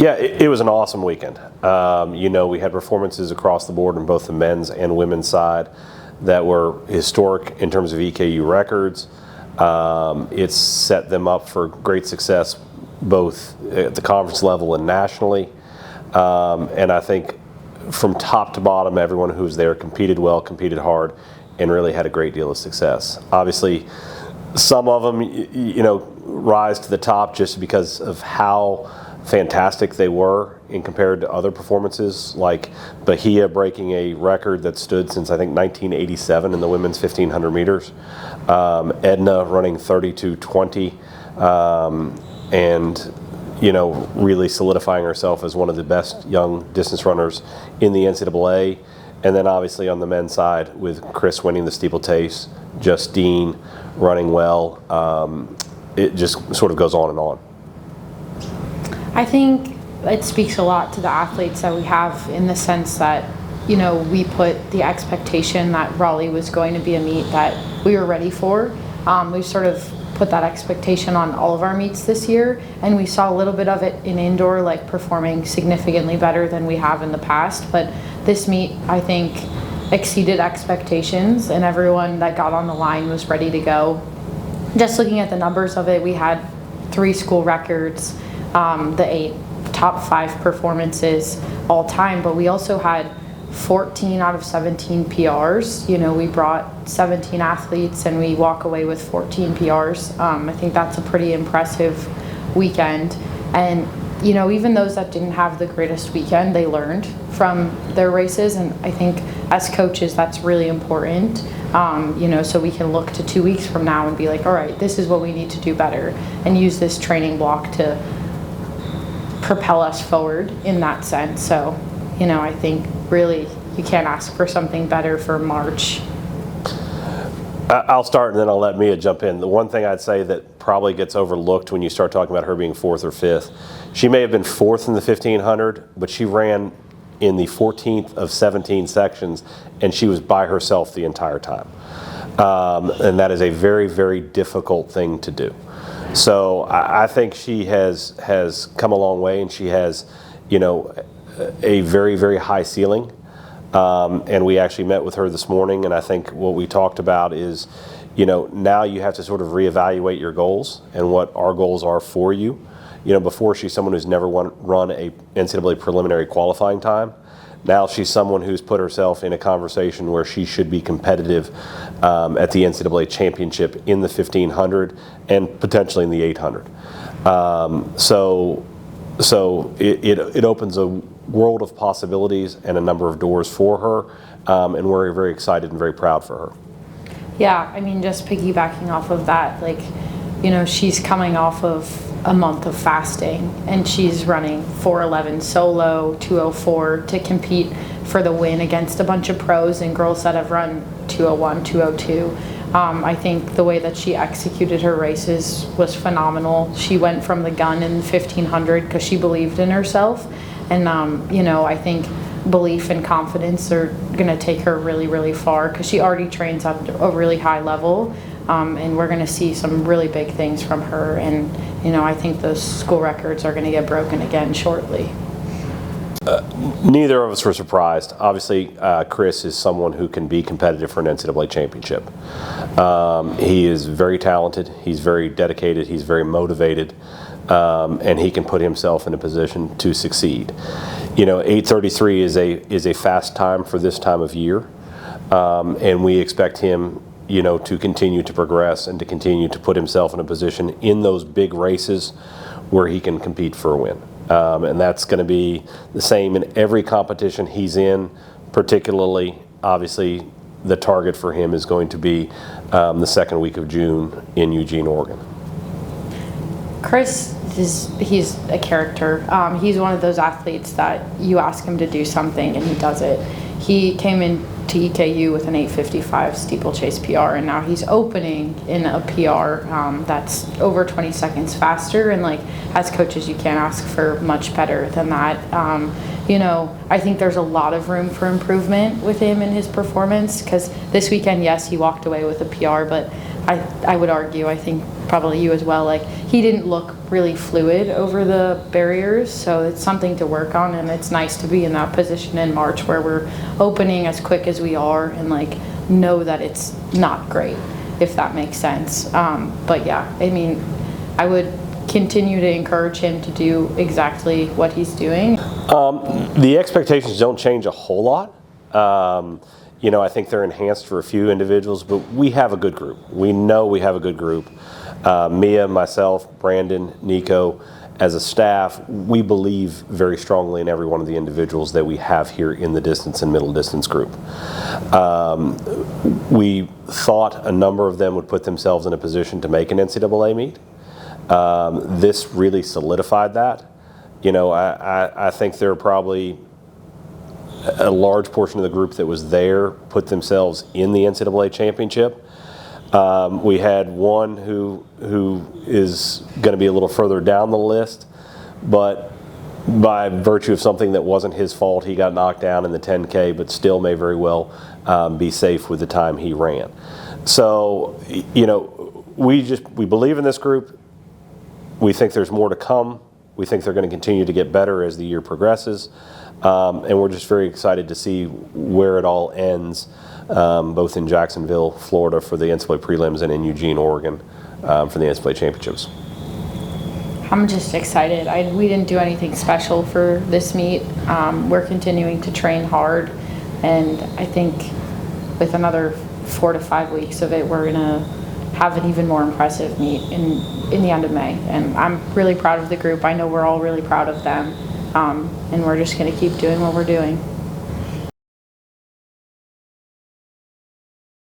Yeah, it was an awesome weekend. We had performances across the board on both the men's and women's side that were historic in terms of EKU records. It's set them up for great success both at the conference level and nationally. And I think from top to bottom, everyone who was there competed well, competed hard, and really had a great deal of success. Obviously, some of them, rise to the top just because of how fantastic they were in compared to other performances, like Bahia breaking a record that stood since I think 1987 in the women's 1500 meters, Edna running 32:20, and really solidifying herself as one of the best young distance runners in the NCAA. And then obviously on the men's side with Chris winning the steeplechase, Justine running well, it just sort of goes on and on. I think it speaks a lot to the athletes that we have in the sense that, we put the expectation that Raleigh was going to be a meet that we were ready for. We sort of put that expectation on all of our meets this year, and we saw a little bit of it in indoor, like performing significantly better than we have in the past. But this meet, I think, exceeded expectations, and everyone that got on the line was ready to go. Just looking at the numbers of it, we had 3 school records, the 8 top 5 performances all time, but we also had 14 out of 17 PRs. We brought 17 athletes and we walk away with 14 PRs. I think that's a pretty impressive weekend. And even those that didn't have the greatest weekend, they learned from their races, and I think as coaches that's really important. So we can look to 2 weeks from now and be like, all right, this is what we need to do better, and use this training block to propel us forward in that sense. So, I think really you can't ask for something better for March. I'll start and then I'll let Mia jump in. The one thing I'd say that probably gets overlooked when you start talking about her being 4th or 5th, she may have been 4th in the 1500, but she ran in the 14th of 17 sections, and she was by herself the entire time. And that is a very, very difficult thing to do. So I think she has come a long way, and she has, a very, very high ceiling. And we actually met with her this morning, and I think what we talked about is, now you have to sort of reevaluate your goals and what our goals are for you. Before she's someone who's never run a NCAA preliminary qualifying time. Now she's someone who's put herself in a conversation where she should be competitive at the NCAA championship in the 1500 and potentially in the 800. So it opens a world of possibilities and a number of doors for her, and we're very excited and very proud for her. Yeah, just piggybacking off of that, she's coming off of a month of fasting, and she's running 4:11 solo, 2:04 to compete for the win against a bunch of pros and girls that have run 2:01, 2:02. I think the way that she executed her races was phenomenal. She went from the gun in 1500 because she believed in herself, and I think belief and confidence are going to take her really, really far because she already trains at a really high level. And we're going to see some really big things from her, and I think those school records are going to get broken again shortly. Neither of us were surprised. Obviously, Chris is someone who can be competitive for an NCAA championship. He is very talented, he's very dedicated, he's very motivated, and he can put himself in a position to succeed. 8:33 is a fast time for this time of year, and we expect him to continue to progress and to continue to put himself in a position in those big races where he can compete for a win. And that's going to be the same in every competition he's in, particularly, obviously, the target for him is going to be the second week of June in Eugene, Oregon. Chris, he's a character. He's one of those athletes that you ask him to do something and he does it. He came into EKU with an 8:55 steeplechase PR, and now he's opening in a PR that's over 20 seconds faster. And as coaches, you can't ask for much better than that. I think there's a lot of room for improvement with him and his performance, because this weekend, yes, he walked away with a PR, but I would argue, I think probably you as well, like he didn't look really fluid over the barriers, so it's something to work on, and it's nice to be in that position in March where we're opening as quick as we are and like know that it's not great, if that makes sense. But yeah, I mean, I would continue to encourage him to do exactly what he's doing. The expectations don't change a whole lot. I think they're enhanced for a few individuals, but we have a good group. We know we have a good group. Mia, myself, Brandon, Nico, as a staff, we believe very strongly in every one of the individuals that we have here in the distance and middle distance group. We thought a number of them would put themselves in a position to make an NCAA meet. This really solidified that. I think there are probably a large portion of the group that was there put themselves in the NCAA championship. We had one who is going to be a little further down the list, but by virtue of something that wasn't his fault, he got knocked down in the 10K, but still may very well be safe with the time he ran. So, we believe in this group. We think there's more to come. We think they're going to continue to get better as the year progresses. And we're just very excited to see where it all ends, both in Jacksonville, Florida for the NCAA prelims and in Eugene, Oregon for the NCAA championships. I'm just excited. We didn't do anything special for this meet. We're continuing to train hard, and I think with another 4 to 5 weeks of it, we're going to have an even more impressive meet in the end of May. And I'm really proud of the group. I know we're all really proud of them. And we're just going to keep doing what we're doing.